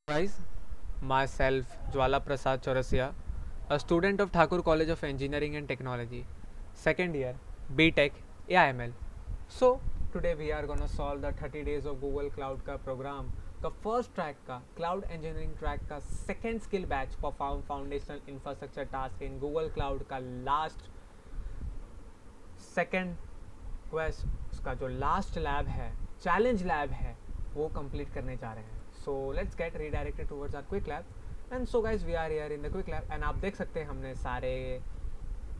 Guys, myself Jwala Prasad Chaurasia, a student of Thakur College of Engineering and Technology, second year, BTech AIML. So today we are gonna solve the 30 days of Google Cloud का program का first track का Cloud Engineering track का second skill batch perform foundational infrastructure task in Google Cloud का last second quest उसका जो last lab है challenge lab है वो complete करने जा रहे हैं. So let's get redirected towards our quick lab. And so guys, we are here in the quick lab and आप देख सकते हैं हमने सारे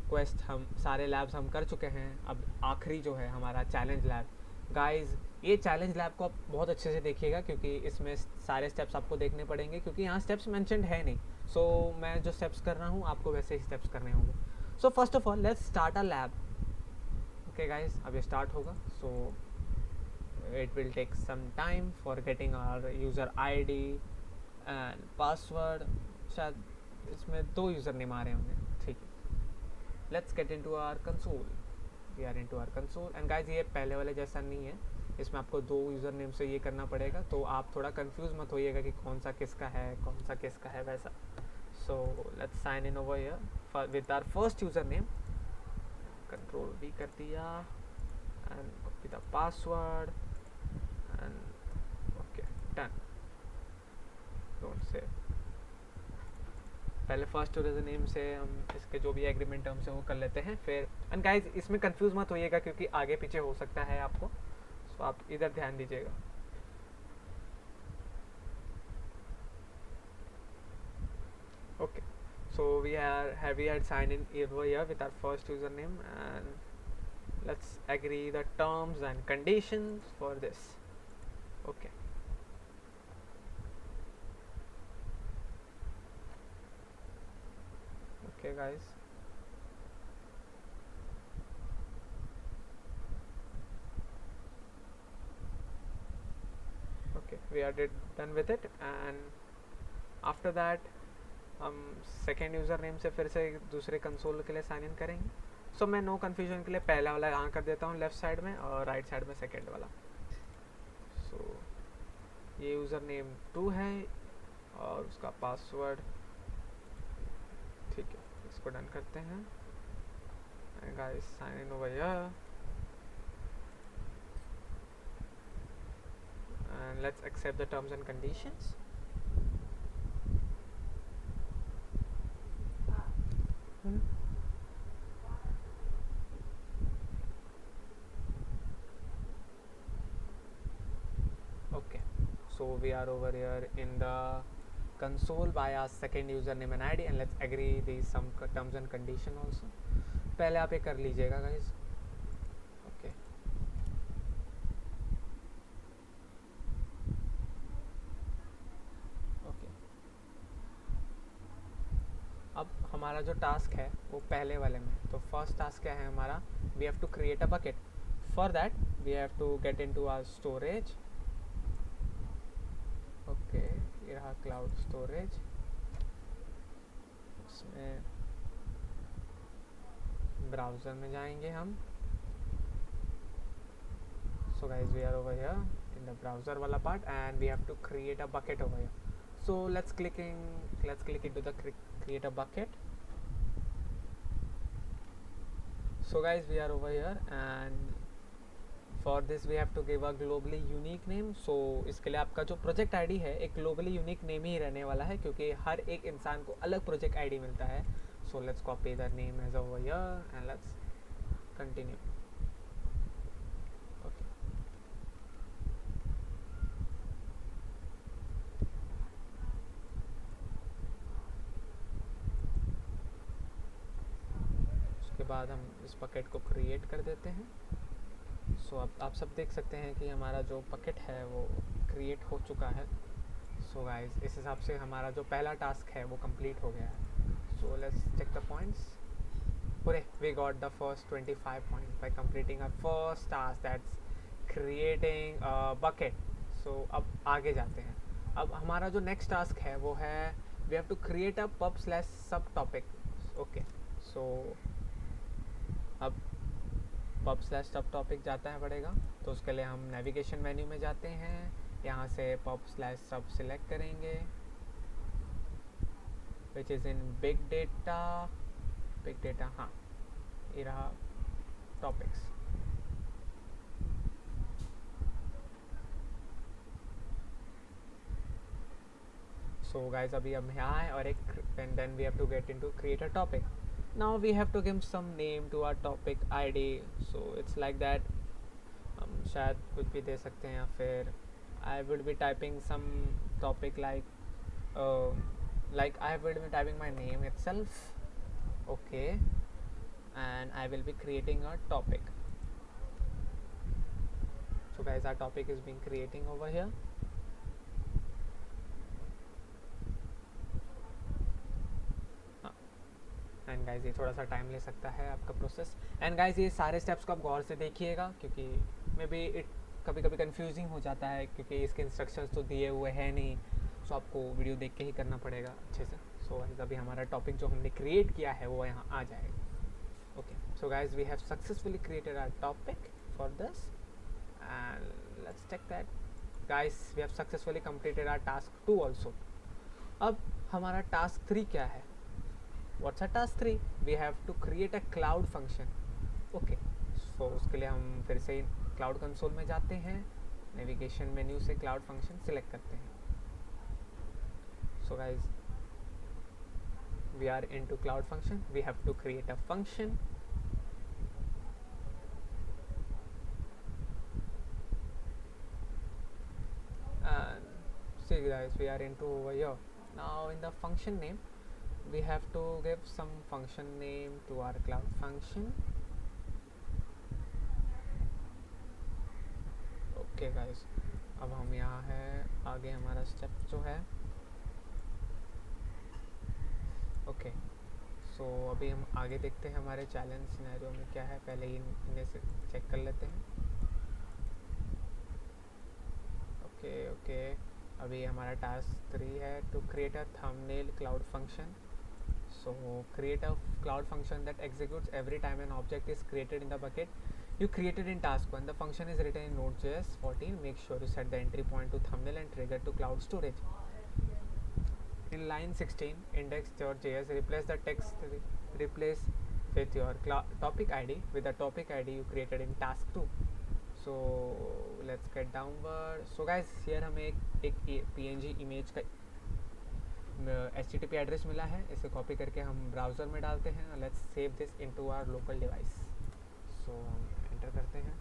क्वेस्ट हम सारे लैब्स हम कर चुके हैं. अब आखिरी जो है हमारा चैलेंज लैब. गाइस, ये चैलेंज लैब को आप बहुत अच्छे से देखिएगा क्योंकि इसमें सारे स्टेप्स आपको देखने पड़ेंगे क्योंकि यहाँ स्टेप्स मेंशन्ड है नहीं. सो मैं जो स्टेप्स कर रहा हूँ आपको वैसे ही स्टेप्स करने होंगे. So first of all let's start a lab. Okay guys, अब ये स्टार्ट होगा. सो it will take some time for getting our user ID and password. शायद इसमें 2 यूज़र नेम आ रहे होंगे. ठीक है, let's get into our console. We are into our console and guys ये पहले वाले जैसा नहीं है. इसमें आपको 2 यूज़र नेम से ये करना पड़ेगा, तो आप थोड़ा कंफ्यूज मत होइएगा कि कौन सा किसका है कौन सा किसका है वैसा. So let's sign in over here with our first user name. Control V कर दिया and copy the password and okay done. Don't save. पहले फर्स्ट यूजर नेम से हम इसके जो भी एग्रीमेंट टर्म्स हैं वो कर लेते हैं फिर. एंड गाइस इसमें कंफ्यूज मत होइएगा क्योंकि आगे पीछे हो सकता है आपको, सो आप इधर ध्यान दीजिएगा. Okay, so we had signed in over here with our first username and let's agree the terms and conditions for this. Okay. Okay guys, okay, we are done with it and after that हम second user name से फिर से दूसरे console के लिए sign in करेंगे. सो मैं no confusion के लिए पहला वाला यहाँ कर देता हूँ लेफ़्ट साइड में और राइट साइड में सेकेंड वाला. सो ये यूज़र नेम 2 है और उसका पासवर्ड. ठीक है, इसको डन करते हैं and guys sign in over here and let's accept the terms and conditions. Okay, so we are over here in the console by our second username and ID and let's agree these some terms and condition also. पहले आप ये कर लीजिएगा guys. Okay. Okay. अब हमारा जो task है वो पहले वाले में. तो फर्स्ट टास्क क्या है हमारा? We have to create a bucket. For that we have to get into our storage. Okay, ये रहा क्लाउड स्टोरेज. इसमें ब्राउज़र में जाएंगे हम. So guys we are over here in the browser वाला part and we have to create a bucket over here. So let's click into the create a bucket. So guys we are over here and for this we have to give a globally unique name. So इसके लिए आपका जो project ID है एक globally unique name ही रहने वाला है क्योंकि हर एक इंसान को अलग प्रोजेक्ट आईडी मिलता है. So let's copy the name as over here and let's continue. Okay, उसके बाद हम इस बकेट को क्रिएट कर देते हैं. सो अब आप सब देख सकते हैं कि हमारा जो बकेट है वो क्रिएट हो चुका है. सो गाइस इस हिसाब से हमारा जो पहला टास्क है वो कंप्लीट हो गया है. So let's check the points. पूरे we got the first 25 points by completing our first task that's creating a bucket. So अब आगे जाते हैं. अब हमारा जो नेक्स्ट टास्क है वो है we have to create a pub sub topic. Okay, so अब pub/सब टॉपिक जाता है पड़ेगा. तो उसके लिए हम नेविगेशन मेन्यू में जाते हैं. यहाँ से pub/सब सिलेक्ट करेंगे which is in big data हाँ ये रहा topics. So guys अभी हम यहाँ हैं और एक and then we have to get into create a topic. Now we have to give some name to our topic ID. So it's like that. हम शायद कुछ भी दे सकते हैं या फिर I would be typing some topic like I will be typing my name itself. Okay, and I will be creating a topic. So guys our topic is being creating over here. And guys ये थोड़ा सा time ले सकता है आपका process. And guys ये सारे steps को आप गौर से देखिएगा क्योंकि मे बी इट कभी कभी कंफ्यूजिंग हो जाता है क्योंकि इसके इंस्ट्रक्शंस तो दिए हुए हैं नहीं. सो आपको वीडियो देख के ही करना पड़ेगा अच्छे से. सो गाइज अभी हमारा टॉपिक जो हमने क्रिएट किया है वो यहाँ आ जाएगा. Okay so guys we have successfully created our topic for this and let's check that. Guys we have successfully completed our task 2 also. अब हमारा टास्क 3 क्या है? What's our task 3? We have to create a cloud function. Okay, so उसके लिए हम फिर से cloud console में जाते हैं, navigation menu से cloud function select करते हैं. So guys, we are into cloud function. We have to create a function. And see guys, we are into over here. Now in the function name, we have to give some function name to our cloud function. Okay guys, अब हम यहाँ है आगे हमारा step जो है. Okay सो अभी हम आगे देखते हैं हमारे चैलेंज सिनेरियो में क्या है. पहले ही इन्हें से चेक कर लेते हैं. ओके अभी हमारा टास्क 3 है to create a thumbnail cloud function. So create a cloud function that executes every time an object is created in the bucket you created in task 1. The function is written in Node.js 14. Make sure you set the entry point to thumbnail and trigger to cloud storage. In line 16, index.js replace the text replace with your topic ID with the topic ID you created in task 2. So let's get downward. So guys here हमें एक PNG image का HTTP address मिला है. इसे copy करके हम browser में डालते हैं. Let's save this into our local device. So हम एंटर करते हैं.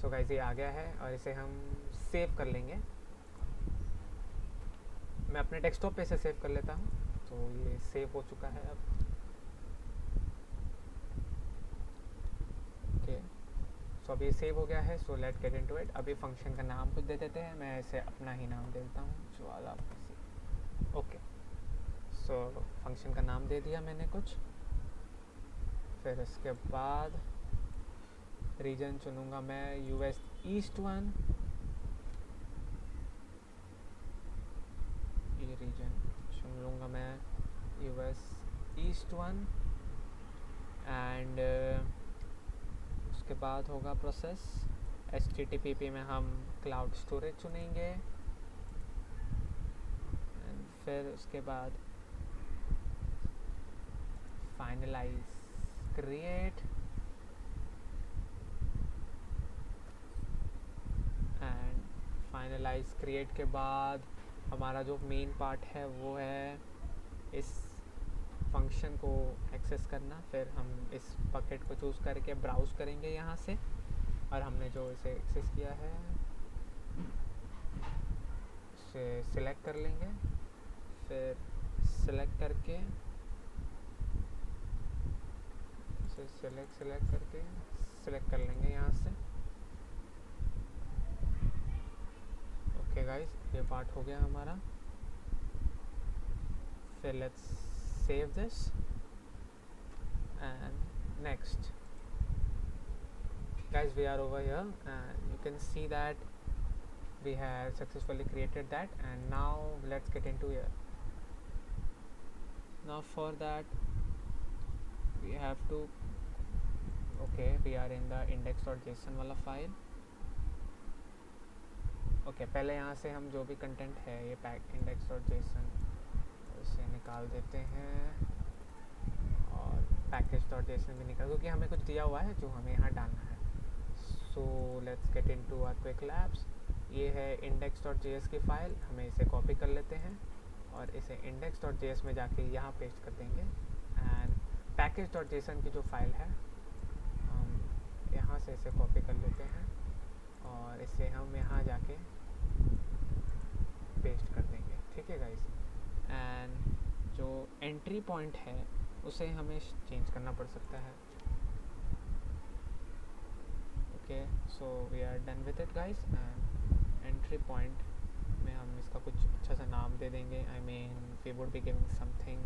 सो गाइस ये आ गया है और इसे हम सेव कर लेंगे. मैं अपने डेस्कटॉप पे इसे सेव कर लेता हूँ. तो ये सेव हो चुका है अब. ओके सो अभी सेव हो गया है. So let get into it. अभी फंक्शन का नाम कुछ दे देते हैं. मैं इसे अपना ही नाम दे देता हूँ ज्वाला. ओके सो फंक्शन का नाम दे दिया मैंने कुछ. फिर इसके बाद रीजन चुनूँगा मैं US ईस्ट 1. ये रीजन चुन लूँगा मैं US ईस्ट 1 एंड उसके बाद होगा प्रोसेस. HTTP में हम क्लाउड स्टोरेज चुनेंगे एंड फिर उसके बाद finalise create and finalise create के बाद हमारा जो मेन पार्ट है वो है इस फंक्शन को एक्सेस करना. फिर हम इस बकेट को चूज़ करके ब्राउज़ करेंगे यहाँ से और हमने जो इसे एक्सेस किया है उसे सिलेक्ट कर लेंगे. फिर सिलेक्ट करके सिलेक्ट करके सिलेक्ट कर लेंगे यहाँ से. ओके गाइस ये पार्ट हो गया हमारा. फिर let's save this and next. Guys we are over here and you can see that we have successfully created that. And now let's get into here. Now for that we have to we are in the index.json वाला file. पहले यहाँ से हम जो भी content है ये pack index.json इसे निकाल देते हैं और पैकेज डॉट जेसन भी निकाल, क्योंकि हमें कुछ दिया हुआ है जो हमें यहाँ डालना है. So let's get into our quick labs. ये है index.js की फ़ाइल, हमें इसे कॉपी कर लेते हैं और इसे index.js में जाके यहाँ पेस्ट कर देंगे. एंड package.json की जो फाइल है हम यहाँ से इसे कॉपी कर लेते हैं और इसे हम यहाँ जाके पेस्ट कर देंगे. ठीक है गाइस. एंड जो एंट्री पॉइंट है उसे हमें चेंज करना पड़ सकता है. Okay, so we are done with it guys. And entry point में हम इसका कुछ अच्छा सा नाम दे देंगे. I mean we would be giving something.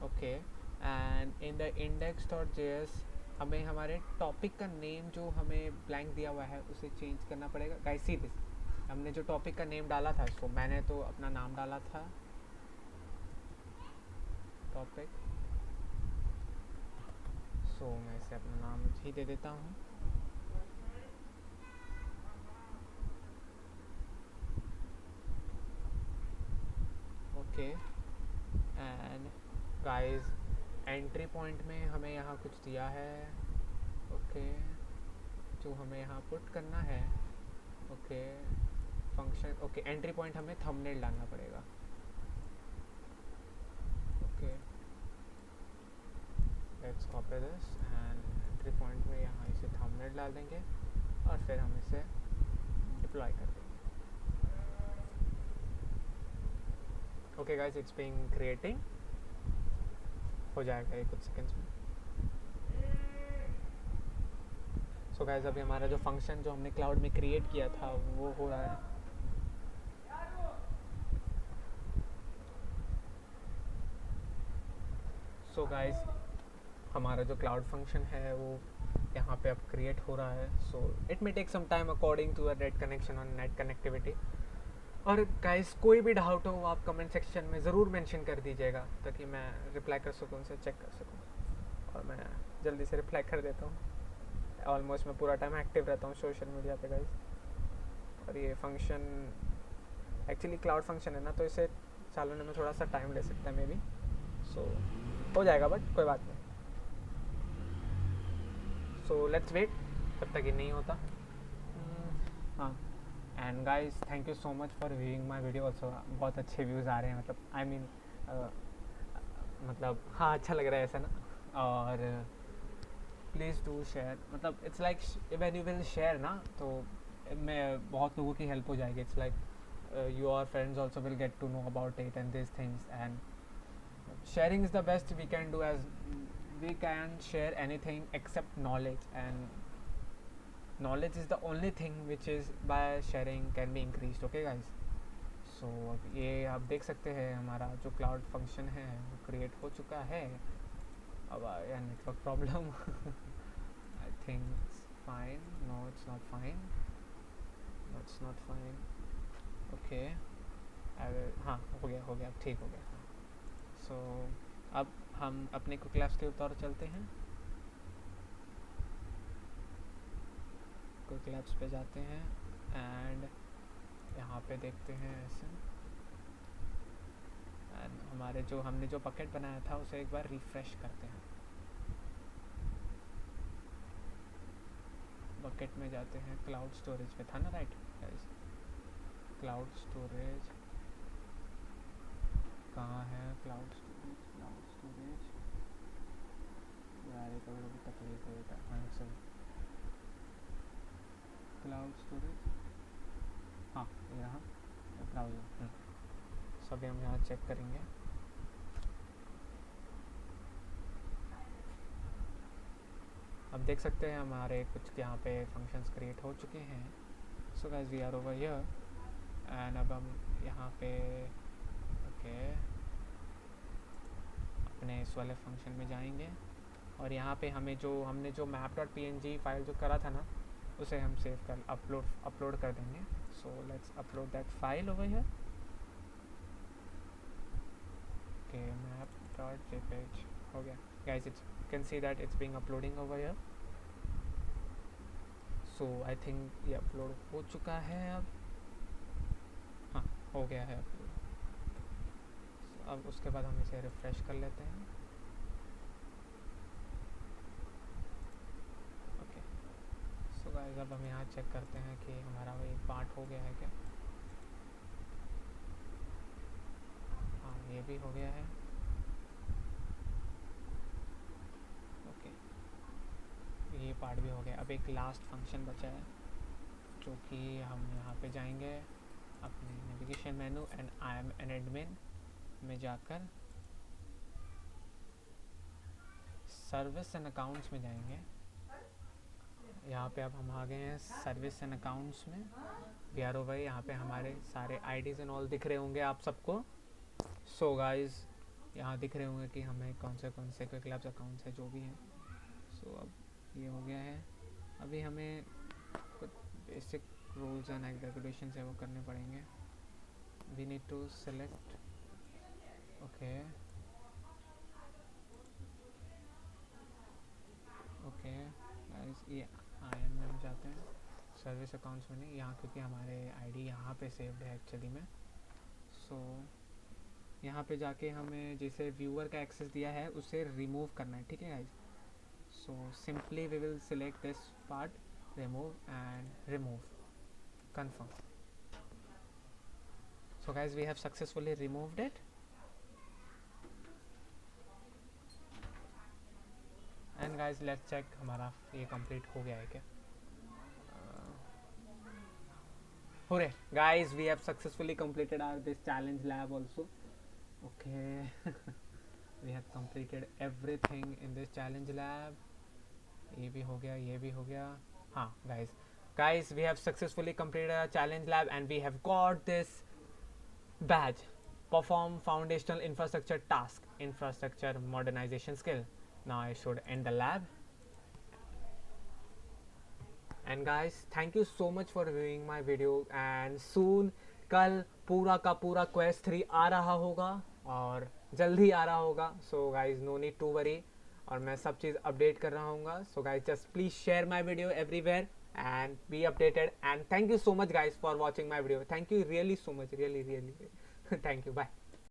Okay, and in the index.js हमें हमारे टॉपिक का नेम जो हमें ब्लैंक दिया हुआ है उसे चेंज करना पड़ेगा. गाइस सी दिस, हमने जो टॉपिक का नेम डाला था, सो मैंने तो अपना नाम डाला था टॉपिक. सो मैं इसे अपना नाम ही दे देता हूँ. Okay, and guys entry point में हमें यहाँ कुछ दिया है. ओके, जो हमें यहाँ पुट करना है. Okay, function. Okay, entry point हमें थंबनेल डालना पड़ेगा. Okay, let's copy this and entry point में यहाँ इसे थंबनेल डाल देंगे और फिर हम इसे डिप्लॉय कर देंगे. Okay guys, it's being creating. हो जाएगा ये कुछ सेकंड्स में. सो गाइस, अभी हमारा जो फंक्शन जो हमने क्लाउड में क्रिएट किया था वो हो रहा है. सो गाइस, हमारा जो क्लाउड फंक्शन है वो यहाँ पे अब क्रिएट हो रहा है. So it may take some time according to a net connection और नेट कनेक्टिविटी. और गाइस कोई भी डाउट हो आप कमेंट सेक्शन में ज़रूर मेंशन कर दीजिएगा ताकि मैं रिप्लाई कर सकूँ, उनसे चेक कर सकूँ. और मैं जल्दी से रिप्लाई कर देता हूँ. ऑलमोस्ट मैं पूरा टाइम एक्टिव रहता हूँ सोशल मीडिया पे गाइस. और ये फंक्शन एक्चुअली क्लाउड फंक्शन है ना, तो इसे चालू होने में थोड़ा सा टाइम ले सकता है मे बी. सो हो जाएगा बट कोई बात नहीं. सो लेट्स वेट जब तक ये नहीं होता. हाँ, and guys thank you so much for viewing my video also. बहुत अच्छे व्यूज़ आ रहे हैं, मतलब आई मीन मतलब हाँ अच्छा लग रहा है ऐसा ना. और प्लीज़ डू शेयर, मतलब it's like when you will share ना तो मैं बहुत लोगों की हेल्प हो जाएगी. It's like your friends also will get to know about it and this things. And sharing is the best we can do, as we can share anything except knowledge, and knowledge is the only thing which is by sharing can be increased. Okay guys, so अब ये आप देख सकते हैं हमारा जो cloud function है वो क्रिएट हो चुका है. अब आया network problem. I think it's fine. No it's not fine. No it's not fine. Okay, हाँ हो गया ठीक हो गया. सो अब हम अपने क्विक लैब्स के ऊपर चलते हैं. क्विक लैब्स पे जाते हैं एंड यहाँ पे देखते हैं ऐसे. एंड हमारे जो हमने जो बकेट बनाया था उसे एक बार रिफ्रेश करते हैं. बकेट में जाते हैं, क्लाउड स्टोरेज पे था ना, राइट गाइस. क्लाउड स्टोरेज कहाँ है? क्लाउड स्टोरेज यार ये कभी कभी तकलीफ है बेटा. हाँ सर, क्लाउड स्टोरेज, हाँ यहाँ ब्राउज़र. सभी हम यहाँ चेक करेंगे. अब देख सकते हैं हमारे कुछ यहाँ पे फंक्शंस क्रिएट हो चुके हैं. So guys we are over here and अब हम यहाँ पे ओके अपने इस वाले फंक्शन में जाएंगे और यहाँ पे हमें जो हमने जो map.png फाइल जो करा था ना उसे हम सेव कर अपलोड कर देंगे. So let's upload that file over here. Okay, map.jpg हो गया guys. It's you can see that it's being uploading over here. So I think ये अपलोड हो चुका है अब. हो गया है अपलोड। अब उसके बाद हम इसे रिफ़्रेश कर लेते हैं। ओके, सो गाइस अब हम यहाँ चेक करते हैं कि हमारा वही पार्ट हो गया है क्या। हाँ, ये भी हो गया है। ओके, ये पार्ट भी हो गया। अब एक लास्ट फंक्शन बचा है, जो कि हम यहाँ पे जाएंगे अपने navigation menu and IAM and admin में जाकर सर्विस एंड अकाउंट्स में जाएंगे। यहाँ पे अब हम आ गए हैं सर्विस एंड अकाउंट्स में। We are over. यहाँ पे हमारे सारे आईडीज़ एंड ऑल दिख रहे होंगे आप सबको। सो गाइस यहाँ दिख रहे होंगे कि हमें कौन से क्विक लैब्स अकाउंट्स है जो भी हैं। सो अब ये हो गया है। अभी हमें कुछ बेसिक रूल्स एंड रेगुलेशंस है वो करने पड़ेंगे। We need to select. Okay okay guys, ये आई एम में हम जाते हैं सर्विस अकाउंट्स में नहीं, यहाँ क्योंकि हमारे आईडी यहाँ पे सेव्ड है एक्चुअली में। सो यहाँ पे जाके हमें जैसे व्यूअर का एक्सेस दिया है उसे रिमूव करना है, ठीक है guys. So simply we will select this part, remove and remove, confirm. So guys, we have successfully removed it. And guys, let's check हमारा ये complete हो गया है क्या। Hooray! Guys, we have successfully completed our this challenge lab also. Okay. We have completed everything in this challenge lab. ये भी हो गया, ये भी हो गया। हाँ guys, we have successfully completed our challenge lab and we have got this badge. Perform foundational infrastructure task, infrastructure modernization skill. Now I should end the lab. And guys, thank you so much for viewing my video. And soon कल पूरा का पूरा Quest 3 आ रहा होगा और जल्दी आ रहा होगा. So guys, no need to worry. और मैं सब चीज़ अपडेट कर रहा हूँगा. So guys, just please share my video everywhere and be updated. And thank you so much guys for watching my video. Thank you really so much. Really. Thank you. Bye.